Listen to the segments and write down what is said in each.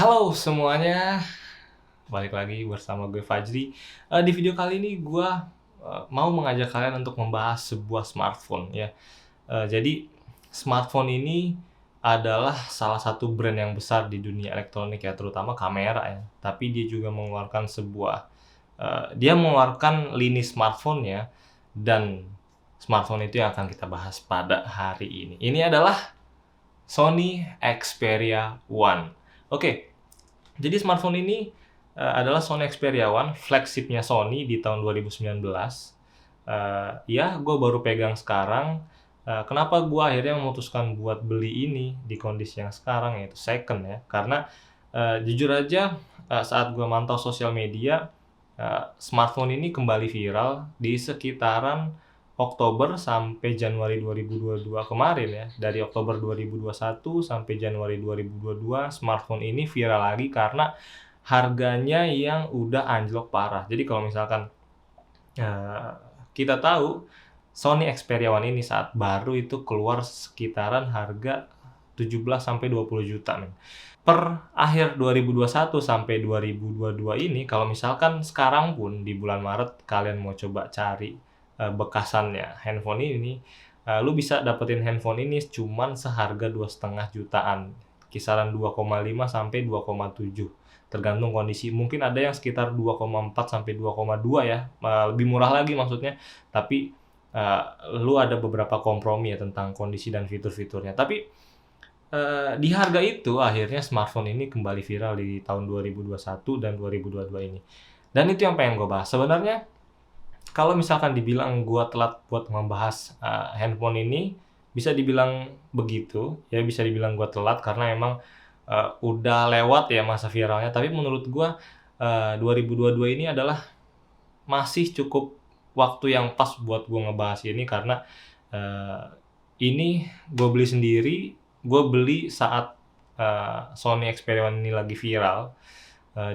Halo semuanya, balik lagi bersama gue Fajri. Di video kali ini gue mau mengajak kalian untuk membahas sebuah smartphone ya. Jadi smartphone ini adalah salah satu brand yang besar di dunia elektronik ya, terutama kamera ya. Tapi dia juga mengeluarkan dia mengeluarkan lini smartphone ya, dan smartphone itu yang akan kita bahas pada hari ini. Ini adalah Sony Xperia One. Oke, jadi smartphone ini adalah Sony Xperia One, flagship-nya Sony di tahun 2019. Ya, gue baru pegang sekarang. Kenapa gue akhirnya memutuskan buat beli ini di kondisi yang sekarang, yaitu second ya. Karena jujur aja saat gue mantau sosial media, smartphone ini kembali viral di sekitaran Oktober sampai Januari 2022 kemarin ya. Dari Oktober 2021 sampai Januari 2022, smartphone ini viral lagi karena harganya yang udah anjlok parah. Jadi kalau misalkan kita tahu Sony Xperia One ini saat baru itu keluar sekitaran harga 17 sampai 20 juta men. Per akhir 2021 sampai 2022 ini, kalau misalkan sekarang pun di bulan Maret kalian mau coba cari bekasannya handphone ini, lu bisa dapetin handphone ini cuman seharga 2,5 jutaan, kisaran 2,5 sampai 2,7, tergantung kondisi. Mungkin ada yang sekitar 2,4 sampai 2,2 ya, lebih murah lagi maksudnya. Tapi lu ada beberapa kompromi ya tentang kondisi dan fitur-fiturnya. Tapi di harga itu akhirnya smartphone ini kembali viral di tahun 2021 dan 2022 ini. Dan itu yang pengen gue bahas. Sebenarnya kalau misalkan dibilang gue telat buat membahas handphone ini, bisa dibilang begitu ya, bisa dibilang gue telat karena emang udah lewat ya masa viralnya. Tapi menurut gue 2022 ini adalah masih cukup waktu yang pas buat gue ngebahas ini, karena ini gue beli sendiri. Gue beli saat Sony Xperia One ini lagi viral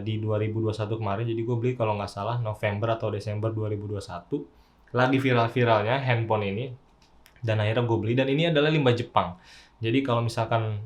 di 2021 kemarin. Jadi gue beli kalau nggak salah November atau Desember 2021, lagi viral-viralnya handphone ini, dan akhirnya gue beli. Dan ini adalah limbah Jepang. Jadi kalau misalkan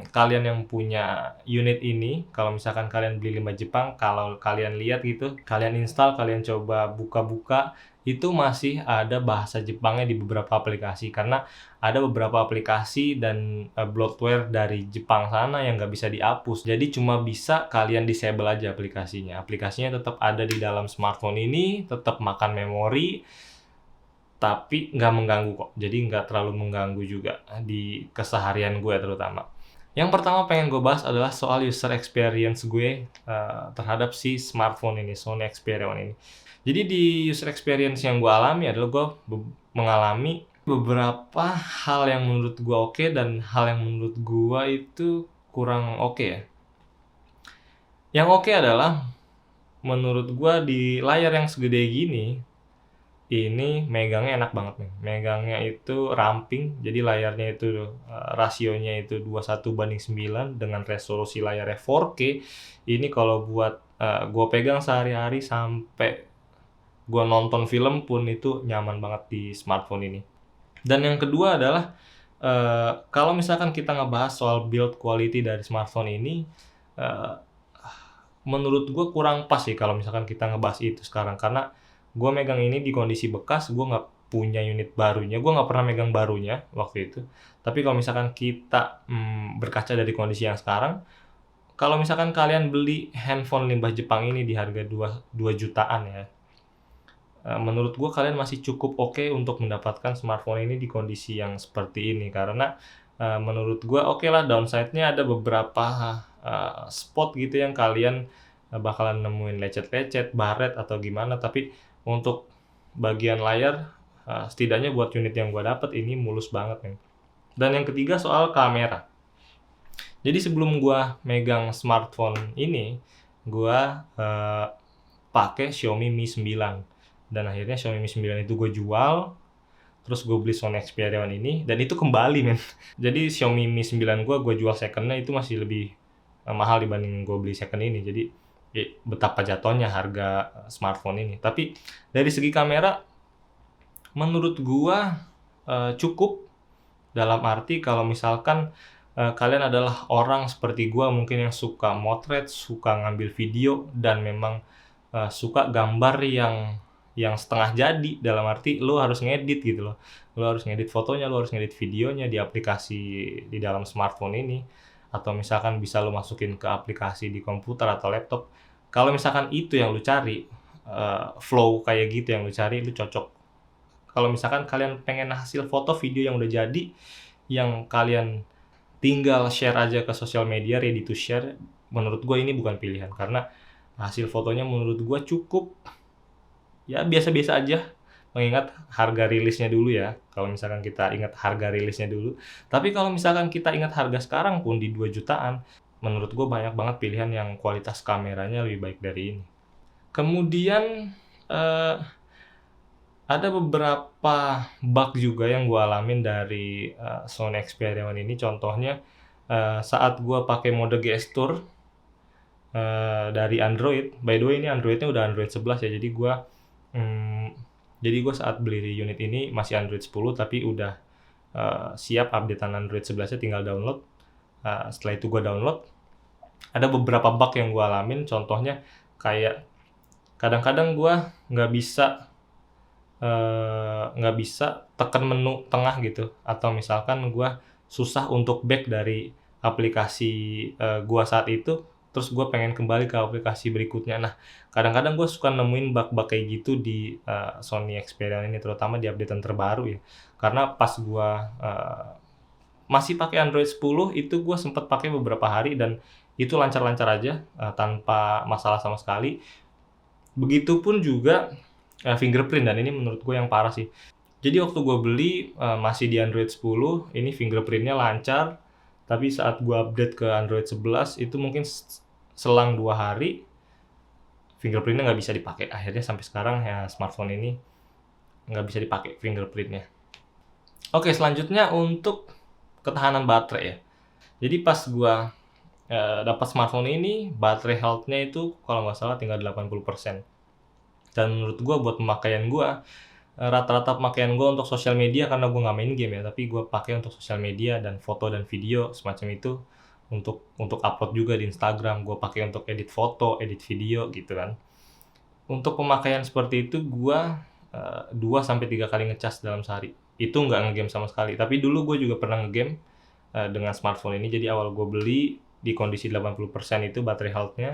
kalian yang punya unit ini, kalau misalkan kalian beli limbah Jepang, kalau kalian lihat gitu, kalian install, kalian coba buka-buka, itu masih ada bahasa Jepangnya di beberapa aplikasi, karena ada beberapa aplikasi dan bloatware dari Jepang sana yang nggak bisa dihapus. Jadi cuma bisa kalian disable aja aplikasinya. Aplikasinya tetap ada di dalam smartphone ini, tetap makan memori, tapi nggak mengganggu kok. Jadi nggak terlalu mengganggu juga di keseharian gue terutama. Yang pertama pengen gue bahas adalah soal user experience gue terhadap si smartphone ini, Sony Xperia One ini. Jadi di user experience yang gue alami adalah gue mengalami beberapa hal yang menurut gue oke dan hal yang menurut gue itu kurang oke ya. Yang oke adalah menurut gue di layar yang segede gini, ini megangnya enak banget nih. Megangnya itu ramping, jadi layarnya itu rasionya itu 21:9 dengan resolusi layarnya 4K. Ini kalau buat gue pegang sehari-hari sampai gue nonton film pun itu nyaman banget di smartphone ini. Dan yang kedua adalah kalau misalkan kita ngebahas soal build quality dari smartphone ini, menurut gue kurang pas sih kalau misalkan kita ngebahas itu sekarang, karena gue megang ini di kondisi bekas. Gue nggak punya unit barunya, gue nggak pernah megang barunya waktu itu. Tapi kalau misalkan kita berkaca dari kondisi yang sekarang, kalau misalkan kalian beli handphone limbah Jepang ini di harga 2 jutaan ya, menurut gue kalian masih cukup oke untuk mendapatkan smartphone ini di kondisi yang seperti ini. Karena menurut gue oke lah, downside-nya ada beberapa spot gitu yang kalian bakalan nemuin lecet-lecet, baret atau gimana. Tapi untuk bagian layar, setidaknya buat unit yang gue dapet ini mulus banget nih. Dan yang ketiga soal kamera. Jadi sebelum gue megang smartphone ini, gue pakai Xiaomi Mi 9. Dan akhirnya Xiaomi Mi 9 itu gue jual. Terus gue beli Sony Xperia One ini, dan itu kembali men. Jadi Xiaomi Mi 9 gue jual secondnya itu masih lebih mahal dibanding gue beli second ini. Jadi betapa jatuhnya harga smartphone ini. Tapi dari segi kamera, menurut gua cukup, dalam arti kalau misalkan kalian adalah orang seperti gua mungkin yang suka motret, suka ngambil video, dan memang, suka gambar yang setengah jadi, dalam arti lu harus ngedit gitu loh. Lu harus ngedit fotonya, lu harus ngedit videonya di aplikasi di dalam smartphone ini, atau misalkan bisa lu masukin ke aplikasi di komputer atau laptop. Kalau misalkan itu yang lu cari, flow kayak gitu yang lu cari, lu cocok. Kalau misalkan kalian pengen hasil foto, video yang udah jadi, yang kalian tinggal share aja ke sosial media, ready to share, menurut gue ini bukan pilihan. Karena hasil fotonya menurut gue cukup, ya biasa-biasa aja, mengingat harga rilisnya dulu ya. Kalau misalkan kita ingat harga rilisnya dulu. Tapi kalau misalkan kita ingat harga sekarang pun di 2 jutaan, menurut gue banyak banget pilihan yang kualitas kameranya lebih baik dari ini. Kemudian, eee ada beberapa bug juga yang gue alamin dari, Sony Xperia One ini. Contohnya, saat gue pakai mode gestur, dari Android. By the way, ini Android-nya udah Android 11 ya. Mmm, jadi gue saat beli unit ini masih Android 10, tapi udah, siap update-an Android 11-nya, tinggal download. Setelah itu gue download, ada beberapa bug yang gue alamin. Contohnya kayak kadang-kadang gue nggak bisa nggak bisa tekan menu tengah gitu, atau misalkan gua susah untuk back dari aplikasi, gua saat itu, terus gua pengen kembali ke aplikasi berikutnya. Nah, kadang-kadang gua suka nemuin bug-bug kayak gitu di, Sony Xperia ini, terutama di update-an terbaru ya. Karena pas gua, masih pakai Android 10, itu gua sempet pakai beberapa hari dan itu lancar-lancar aja, tanpa masalah sama sekali. Begitupun juga fingerprint, dan ini menurut gue yang parah sih. Jadi waktu gue beli, masih di Android 10, ini fingerprint-nya lancar, tapi saat gue update ke Android 11, itu mungkin selang 2 hari, fingerprint-nya nggak bisa dipakai. Akhirnya sampai sekarang ya smartphone ini nggak bisa dipakai fingerprint-nya. Oke, selanjutnya untuk ketahanan baterai ya. Jadi pas gue dapat smartphone ini, baterai health-nya itu kalau nggak salah tinggal 80%. Dan menurut gue buat pemakaian gue, rata-rata pemakaian gue untuk sosial media, karena gue nggak main game ya, tapi gue pakai untuk sosial media dan foto dan video semacam itu, untuk upload juga di Instagram, gue pakai untuk edit foto, edit video gitu kan. Untuk pemakaian seperti itu gue 2 sampai 3 kali ngecas dalam sehari. Itu nggak ngegame sama sekali. Tapi dulu gue juga pernah ngegame dengan smartphone ini. Jadi awal gue beli di kondisi 80% itu baterai health-nya,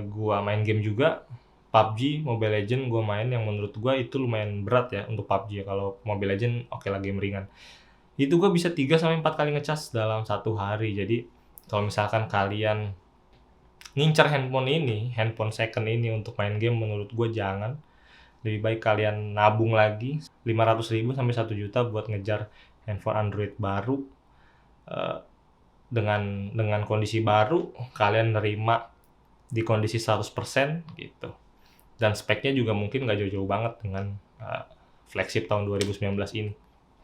gue main game juga. PUBG, Mobile Legends gue main, yang menurut gue itu lumayan berat ya untuk PUBG ya. Kalau Mobile Legends oke lah, game ringan. Itu gue bisa 3 sampai 4 kali ngecas dalam 1 hari. Jadi kalau misalkan kalian ngincer handphone second ini untuk main game, menurut gue jangan. Lebih baik kalian nabung lagi 500.000 sampai 1 juta buat ngejar handphone Android baru, dengan kondisi baru, kalian nerima di kondisi 100% gitu. Dan speknya juga mungkin nggak jauh-jauh banget dengan flagship tahun 2019 ini.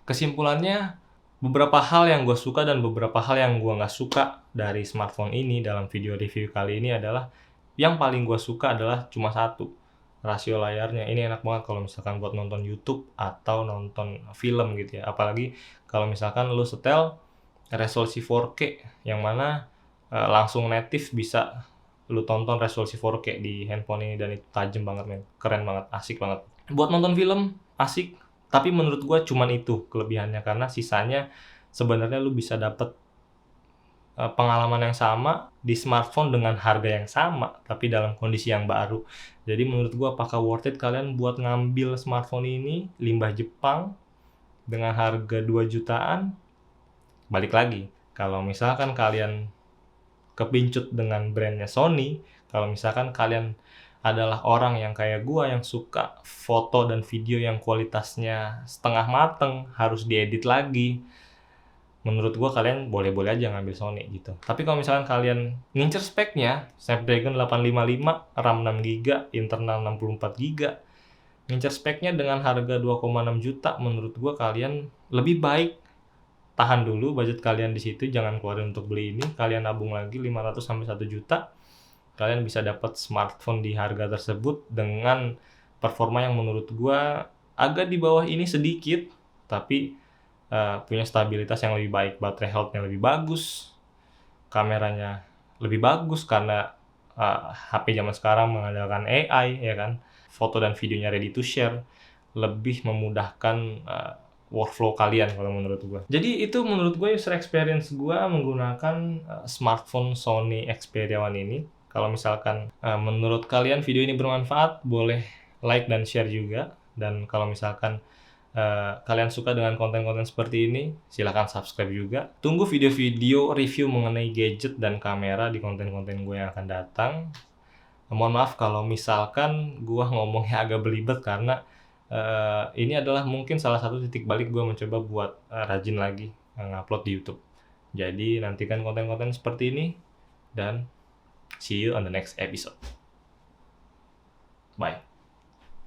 Kesimpulannya, beberapa hal yang gue suka dan beberapa hal yang gue nggak suka dari smartphone ini dalam video review kali ini adalah, yang paling gue suka adalah cuma satu, rasio layarnya. Ini enak banget kalau misalkan buat nonton YouTube atau nonton film gitu ya. Apalagi kalau misalkan lu setel resolusi 4K, yang mana langsung native bisa lu tonton resolusi 4K di handphone ini, dan itu tajam banget men, keren banget, asik banget. Buat nonton film asik, tapi menurut gua cuman itu kelebihannya, karena sisanya sebenarnya lu bisa dapet pengalaman yang sama di smartphone dengan harga yang sama, tapi dalam kondisi yang baru. Jadi menurut gua apakah worth it kalian buat ngambil smartphone ini limbah Jepang dengan harga 2 jutaan? Balik lagi, kalau misalkan kalian kepincut dengan brandnya Sony, kalau misalkan kalian adalah orang yang kayak gua yang suka foto dan video yang kualitasnya setengah mateng, harus diedit lagi, menurut gua kalian boleh-boleh aja ngambil Sony gitu. Tapi kalau misalkan kalian ngincer speknya, Snapdragon 855, RAM 6GB, internal 64GB, ngincer speknya dengan harga 2,6 juta, menurut gua kalian lebih baik tahan dulu budget kalian di situ, jangan keluarin untuk beli ini. Kalian nabung lagi 500 sampai 1 juta. Kalian bisa dapat smartphone di harga tersebut dengan performa yang menurut gua agak di bawah ini sedikit, tapi punya stabilitas yang lebih baik, baterai health-nya lebih bagus, kameranya lebih bagus karena HP zaman sekarang mengandalkan AI ya kan, foto dan videonya ready to share, lebih memudahkan workflow kalian kalau menurut gua. Jadi itu menurut gue user experience gua menggunakan smartphone Sony Xperia One ini. Kalau misalkan menurut kalian video ini bermanfaat, boleh like dan share juga. Dan kalau misalkan kalian suka dengan konten-konten seperti ini, silahkan subscribe juga. Tunggu video-video review mengenai gadget dan kamera di konten-konten gue yang akan datang. Mohon maaf kalau misalkan gue ngomongnya agak belibet karena ini adalah mungkin salah satu titik balik gue mencoba buat rajin lagi ngupload di YouTube. Jadi nantikan konten-konten seperti ini dan see you on the next episode. Bye.